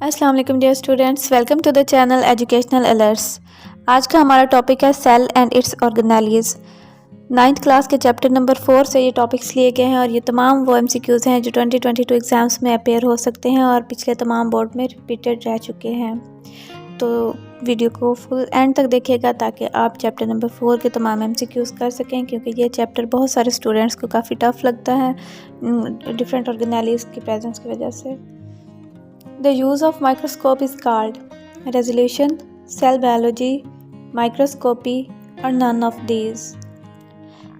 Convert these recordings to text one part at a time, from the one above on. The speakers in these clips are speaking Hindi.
अस्सलाम वालेकुम dear students, welcome to the channel educational alerts. आज का हमारा टॉपिक है cell and its organelles. 9th class के चैप्टर नंबर 4 से ये टॉपिक्स लिए गए हैं और ये तमाम वो MCQs हैं जो 2022 एग्ज़ाम्स में अपेयर हो सकते हैं और पिछले तमाम बोर्ड में रिपीटेड रह चुके हैं। तो वीडियो को फुल एंड तक देखिएगा ताकि आप चैप्टर नंबर 4 के तमाम MCQs कर सकें, क्योंकि ये चैप्टर बहुत सारे स्टूडेंट्स को काफ़ी टफ लगता है डिफरेंट ऑर्गेनेलिज की प्रेजेंस की वजह से। The use of microscope is called resolution, cell biology, microscopy और none of these।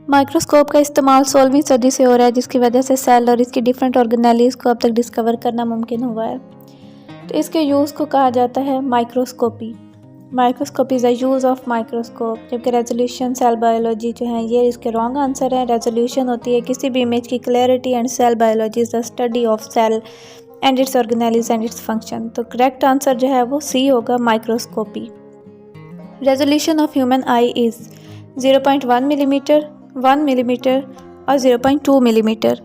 माइक्रोस्कोप का इस्तेमाल 16वीं सदी से हो रहा है, जिसकी वजह से सेल और इसकी डिफरेंट ऑर्गेनेलिज को अब तक डिस्कवर करना मुमकिन हुआ है। तो इसके यूज़ को कहा जाता है microscopy. Microscopy is the use of microscope, जबकि रेजोल्यूशन, सेल बायोलॉजी जो है ये इसके रॉन्ग आंसर है। रेजोल्यूशन होती है किसी भी इमेज की clarity and cell biology is the study of cell and its organelles and its function. तो करेक्ट आंसर जो है वो सी होगा, microscopy. Resolution of human eye is 0.1 millimetre, 1 millimetre और 0.2 मिलीमीटर।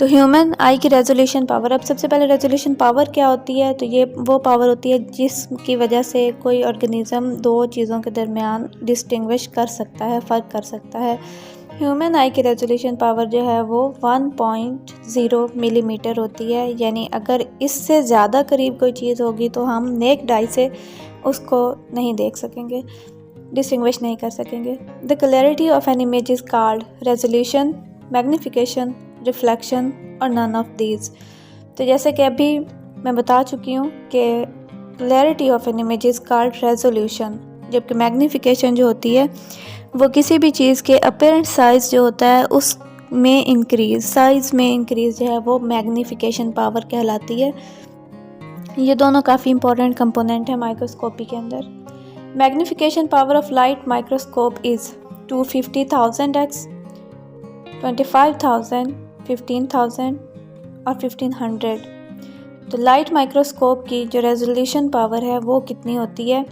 तो ह्यूमन आई की रेजोल्यूशन पावर, अब सबसे पहले रेजोल्यूशन पावर क्या होती है, तो ये वो पावर होती है जिसकी वजह से कोई ऑर्गेनिज़म दो चीज़ों के दरमियान डिस्टिंग्विश कर सकता है, फ़र्क कर सकता है। ह्यूमन आई की रेजोल्यूशन पावर जो है वो 1.0 मिलीमीटर होती है, यानी अगर इससे ज़्यादा करीब कोई चीज़ होगी तो हम नेक्ड आई से उसको नहीं देख सकेंगे, डिस्टिंग्विश नहीं कर सकेंगे। The clarity of an image is called resolution, magnification, reflection और नन ऑफ दीज। तो जैसे कि अभी मैं बता चुकी हूँ कि clarity of an image is called resolution, जबकि मैग्नीफिकेशन जो होती है वो किसी भी चीज़ के अपेरेंट साइज़ जो होता है उसमें इंक्रीज़, साइज़ में इंक्रीज़ जो है वो मैग्नीफिकेशन पावर कहलाती है। ये दोनों काफ़ी इंपॉर्टेंट कंपोनेंट है माइक्रोस्कोपी के अंदर। Magnification power of light microscope is 250,000x, 25,000, 15,000 और 1500। तो लाइट माइक्रोस्कोप की जो रेजोल्यूशन पावर है वो कितनी होती है,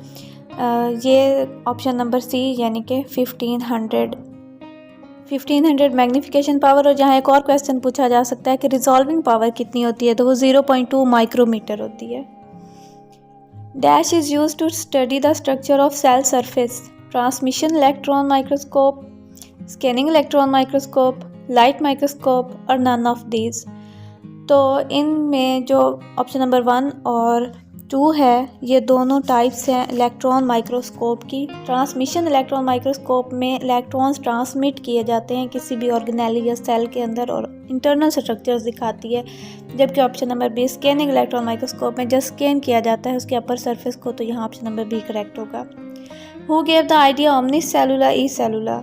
ये ऑप्शन नंबर सी यानी कि 1500 मैग्नीफिकेशन पावर। और जहाँ एक और क्वेश्चन पूछा जा सकता है कि रिजॉल्विंग पावर कितनी होती है, तो वो 0.2 माइक्रोमीटर होती है। Dash is use to study the structure of cell surface, transmission electron microscope, scanning electron microscope, light microscope और नन ऑफ दीज। तो इनमें जो ऑप्शन नंबर 1 और 2 है, ये दोनों टाइप्स हैं इलेक्ट्रॉन माइक्रोस्कोप की। ट्रांसमिशन इलेक्ट्रॉन माइक्रोस्कोप में इलेक्ट्रॉन्स ट्रांसमिट किए जाते हैं किसी भी ऑर्गेनेली या सेल के अंदर और इंटरनल स्ट्रक्चर्स दिखाती है, जबकि option number B scanning electron microscope में जब स्कैन किया जाता है उसके अपर सरफेस को, तो यहाँ ऑप्शन नंबर बी करेक्ट होगा। हु गेव द आइडिया ऑमनिस सेलुला ई सेलुला,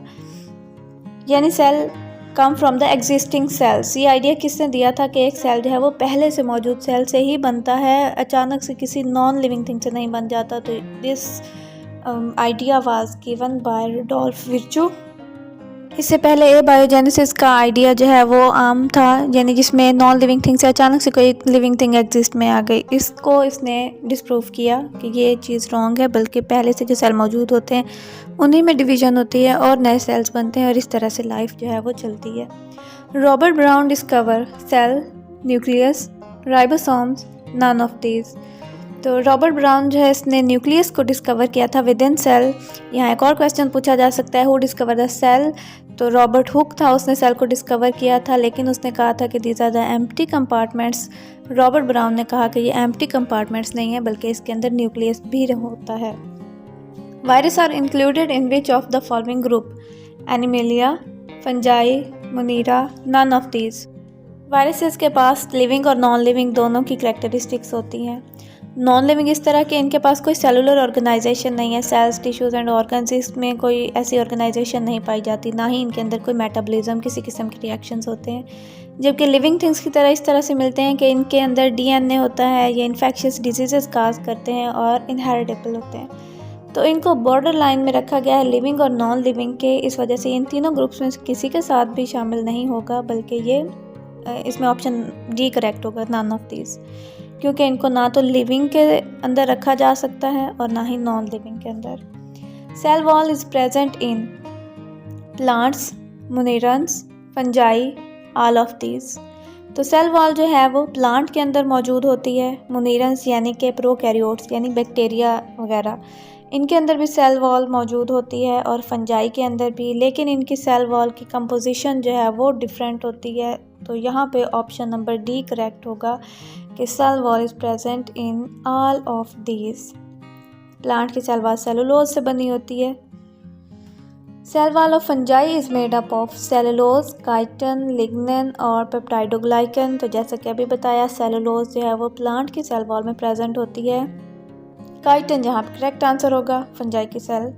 यानी cell come from the existing cells. ये आइडिया किसने दिया था कि एक सेल जो है वो पहले से मौजूद सेल से ही बनता है, अचानक से किसी नॉन लिविंग थिंग से नहीं बन जाता। तो this idea was given by Rudolf Virchow. इससे पहले ए बायोजेनेसिस का आइडिया जो है वो आम था, यानी जिसमें नॉन लिविंग थिंग से अचानक से कोई लिविंग थिंग एग्जिस्ट में आ गई। इसको इसने डिस्प्रूव किया कि ये चीज़ रॉन्ग है, बल्कि पहले से जो सेल मौजूद होते हैं उन्हीं में डिवीजन होती है और नए सेल्स बनते हैं और इस तरह से लाइफ जो है वो चलती है। Robert Brown discover cell, nucleus, ribosomes, none of these. तो रॉबर्ट ब्राउन जो है इसने न्यूक्लियस को डिस्कवर किया था विद इन सेल। यहाँ एक और क्वेश्चन पूछा जा सकता है, हु डिस्कवर द सेल। तो रॉबर्ट हुक था, उसने सेल को डिस्कवर किया था, लेकिन उसने कहा था कि these are the empty compartments. Robert Brown ने कहा कि ये एम्प्टी कंपार्टमेंट्स नहीं है, बल्कि इसके अंदर न्यूक्लियस भी होता है। Virus are included in which of the following group, Animalia, fungi, Monera, none of these. Viruses के पास लिविंग और नॉन लिविंग दोनों की करैक्टरिस्टिक्स होती हैं। नॉन लिविंग इस तरह के इनके पास कोई सेलुलर ऑर्गेनाइजेशन नहीं है, सेल्स, टिश्यूज़ एंड ऑर्गन्स, इसमें कोई ऐसी ऑर्गेनाइजेशन नहीं पाई जाती, ना ही इनके अंदर कोई मेटाबॉलिज्म किसी किस्म के रिएक्शंस होते हैं। जबकि लिविंग थिंग्स की तरह इस तरह से मिलते हैं कि इनके अंदर DNA होता है, ये इन्फेक्शियस डिजीज़ काज करते हैं और इनहेरिटेबल होते हैं। तो इनको बॉर्डर लाइन में रखा गया है लिविंग और नॉन लिविंग के, इस वजह से इन तीनों ग्रुप्स में किसी के साथ भी शामिल नहीं होगा, बल्कि ये इसमें ऑप्शन डी करेक्ट होगा, नन ऑफ दीज, क्योंकि इनको ना तो लिविंग के अंदर रखा जा सकता है और ना ही नॉन लिविंग के अंदर। Cell wall is present in plants, monerans, fungi, all of these. तो सेल वॉल जो है वो प्लांट के अंदर मौजूद होती है। मोनेरन्स यानी कि प्रोकैरियोट्स यानी बैक्टीरिया वगैरह, इनके अंदर भी सेल वॉल मौजूद होती है और फंजाई के अंदर भी, लेकिन इनकी सेल वॉल की कंपोजिशन जो है वो डिफरेंट होती है। तो यहाँ पे ऑप्शन नंबर डी करेक्ट होगा कि cell wall is present in all of these. Plant की सेल वॉल सेलुलोज से बनी होती है। Cell wall of fungi is made up of cellulose, chitin, lignin और पेप्टाइडोग्लाइकन। तो जैसा कि अभी बताया, सेलुलोज जो है वो प्लांट की सेल वॉल में प्रेजेंट होती है। काइटिन जहाँ पे करेक्ट आंसर होगा, फंजाई की सेल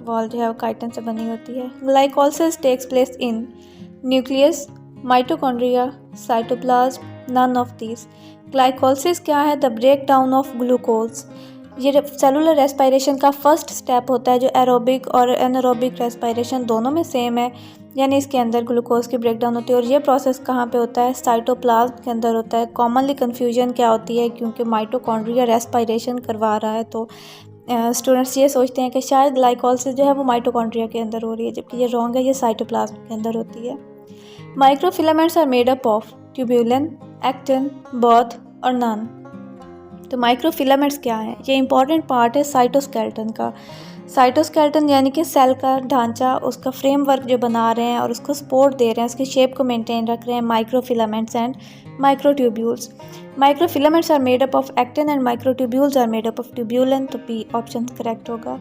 वॉल जो है वो काइटिन से बनी होती है। Glycolysis takes place in nucleus, mitochondria, cytoplasm, none of these. Glycolysis क्या है? The break down of glucose. ये सेलुलर रेस्पिरेशन का फर्स्ट स्टेप होता है, जो एरोबिक और एनारोबिक रेस्पिरेशन दोनों में सेम है, यानी इसके अंदर ग्लूकोज की ब्रेकडाउन होती है। और ये प्रोसेस कहाँ पे होता है? साइटोप्लाज्म के अंदर होता है। कॉमनली कन्फ्यूजन क्या होती है, क्योंकि माइटोकॉन्ड्रिया रेस्पिरेशन करवा रहा है, तो स्टूडेंट्स ये सोचते हैं कि शायद ग्लाइकोलिसिस जो है वो माइटोकॉन्ड्रिया के अंदर हो रही है, जबकि ये रॉन्ग है, ये साइटोप्लाज्म के अंदर होती है। Microfilaments are made up of tubulin, actin, both और नन। तो माइक्रोफिलामेंट्स क्या है? ये इंपॉर्टेंट पार्ट है साइटोस्केलेटन का। साइटोस्केलेटन यानी कि सेल का ढांचा, उसका फ्रेमवर्क जो बना रहे हैं और उसको सपोर्ट दे रहे हैं, उसकी शेप को मेंटेन रख रहे हैं microfilaments and microtubules. Microfilaments are made up of actin and microtubules are made up of tubulin. तो बी ऑप्शन करेक्ट होगा।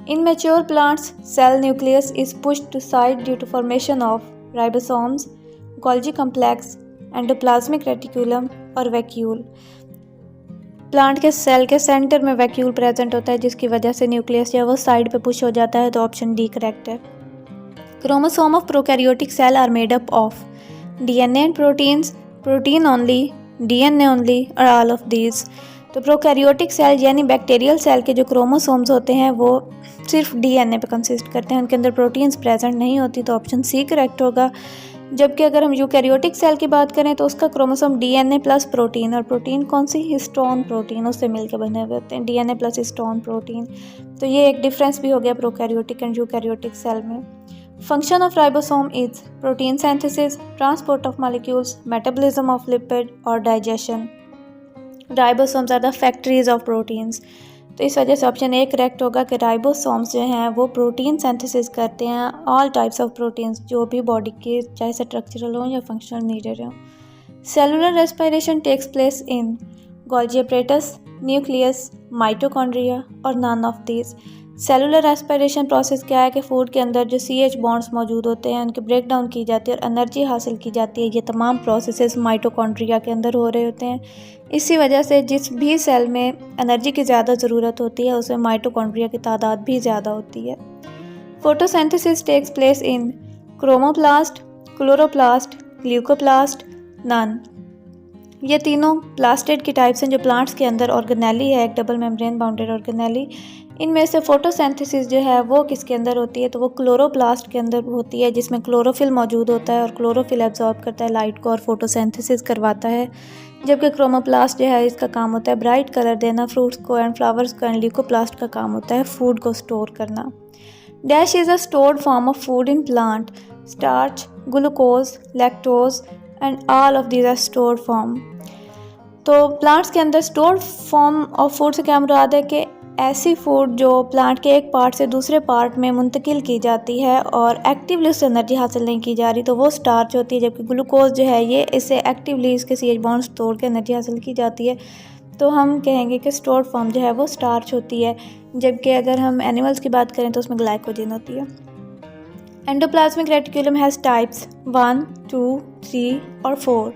In mature plants cell nucleus is pushed to side due to formation of ribosomes, Golgi complex, endoplasmic reticulum और वैक्यूल। प्लांट के सेल के सेंटर में वैक्यूल प्रेजेंट होता है, जिसकी वजह से न्यूक्लियस जो है वो साइड पे पुश हो जाता है। तो ऑप्शन डी करेक्ट है। Chromosome of prokaryotic cell are made up of DNA and proteins, protein only, DNA only और ऑल ऑफ दीज। तो प्रोकैरियोटिक सेल यानी बैक्टीरियल सेल के जो क्रोमोसोम्स होते हैं वो सिर्फ डीएनए पे कंसिस्ट करते हैं, उनके अंदर प्रोटीन्स प्रेजेंट नहीं होती। तो ऑप्शन सी करेक्ट होगा। जबकि अगर हम यूकैरियोटिक सेल की बात करें तो उसका क्रोमोसोम डीएनए प्लस प्रोटीन, और प्रोटीन कौन सी? हिस्टोन प्रोटीन, उससे मिलकर बने हुए होते हैं, डीएनए प्लस हिस्टोन प्रोटीन। तो ये एक डिफरेंस भी हो गया प्रोकैरियोटिक एंड यूकैरियोटिक सेल में। Function of ribosome is protein synthesis, transport of molecules, metabolism of lipid और digestion. Ribosomes are the factories of proteins. तो इस वजह से ऑप्शन ए करेक्ट होगा कि राइबोसोम्स जो हैं वो प्रोटीन सिंथेसिस करते हैं, ऑल टाइप्स ऑफ प्रोटीन्स, जो भी बॉडी के चाहे स्ट्रक्चरल हो या फंक्शनल नीडेड हो। Cellular respiration takes place in Golgi apparatus, nucleus, mitochondria और none of these. Cellular respiration process क्या है कि फूड के अंदर जो CH बॉन्ड्स मौजूद होते हैं उनके ब्रेक डाउन की जाती है और एनर्जी हासिल की जाती है। ये तमाम प्रोसेसेस माइटोकॉन्ड्रिया के अंदर हो रहे होते हैं। इसी वजह से जिस भी सेल में एनर्जी की ज़्यादा ज़रूरत होती है उसमें माइटोकॉन्ड्रिया की तादाद भी ज़्यादा होती है। Photosynthesis takes place in chromoplast, chloroplast, leucoplast, none. ये तीनों प्लास्टिड की टाइप्स हैं जो प्लांट्स के अंदर ऑर्गेनेली है, एक डबल मेम्ब्रेन बाउंडेड ऑर्गेनेली। इनमें से फोटोसिंथेसिस जो है वो किसके अंदर होती है? तो वो क्लोरोप्लास्ट के अंदर होती है, जिसमें क्लोरोफिल मौजूद होता है और क्लोरोफिल एब्जॉर्ब करता है लाइट को और फोटोसिंथेसिस करवाता है। जबकि क्रोमोप्लास्ट जो है इसका काम होता है ब्राइट कलर देना फ्रूट्स को एंड फ्लावर्स को, एंड ल्यूकोप्लास्ट का काम होता है फूड को स्टोर करना। Dash is a stored form of food in plant, starch, glucose, lactose and all of these are stored form. तो प्लांट्स के अंदर स्टोर्ड फॉर्म ऑफ फूड से क्या मुराद है कि ऐसी फूड जो प्लांट के एक पार्ट से दूसरे पार्ट में मुंतकिल की जाती है और एक्टिवली उससे एनर्जी हासिल नहीं की जा रही, तो वो स्टार्च होती है। जबकि ग्लूकोज जो है ये इससे एक्टिवली इसके CH बॉन्ड्स तोड़ के एनर्जी हासिल की जाती है, तो हम कहेंगे कि स्टोर्ड फॉर्म जो है वो स्टार्च होती है। जबकि अगर हम एनिमल्स की बात करें तो उसमें ग्लाइकोजन होती है। एंडोप्लाज्मिक रेटिकुलम हैज़ टाइप्स 1, 2, 3 और 4।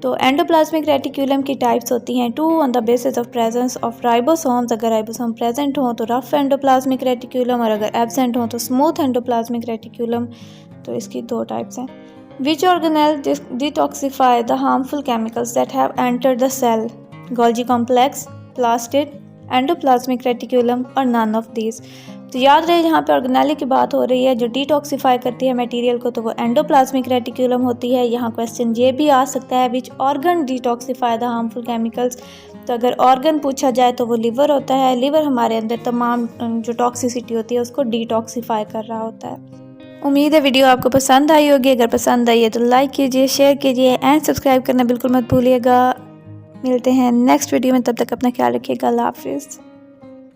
तो एंडोप्लाज्मिक रेटिकुलम की टाइप्स होती हैं 2 on the basis of presence of ribosomes. अगर राइबोसोम प्रेजेंट हो तो रफ एंडोप्लाज्मिक रेटिकुलम, और अगर एब्सेंट हो तो स्मूथ एंडोप्लाज्मिक रेटिकुलम। तो इसकी 2 टाइप्स हैं। Which organelle detoxify the harmful chemicals that have entered the cell? Golgi complex, plastid, endoplasmic reticulum और नन ऑफ दीज। तो याद रहे यहाँ पे ऑर्गेनेली की बात हो रही है, जो डिटॉक्सिफाई करती है मटेरियल को, तो वो एंडोप्लाज्मिक रेटिकुलम होती है। यहाँ क्वेश्चन ये भी आ सकता है which organ detoxify the harmful chemicals. तो अगर ऑर्गन पूछा जाए तो वो लिवर होता है। लिवर हमारे अंदर तमाम जो टॉक्सिसिटी होती है उसको डिटॉक्सिफाई कर रहा होता है। उम्मीद है वीडियो आपको पसंद आई होगी। अगर पसंद आई है तो लाइक कीजिए, शेयर कीजिए एंड सब्सक्राइब करना बिल्कुल मत भूलिएगा। मिलते हैं नेक्स्ट वीडियो में, तब तक अपना ख्याल रखिएगा। अल्लाह हाफिज़।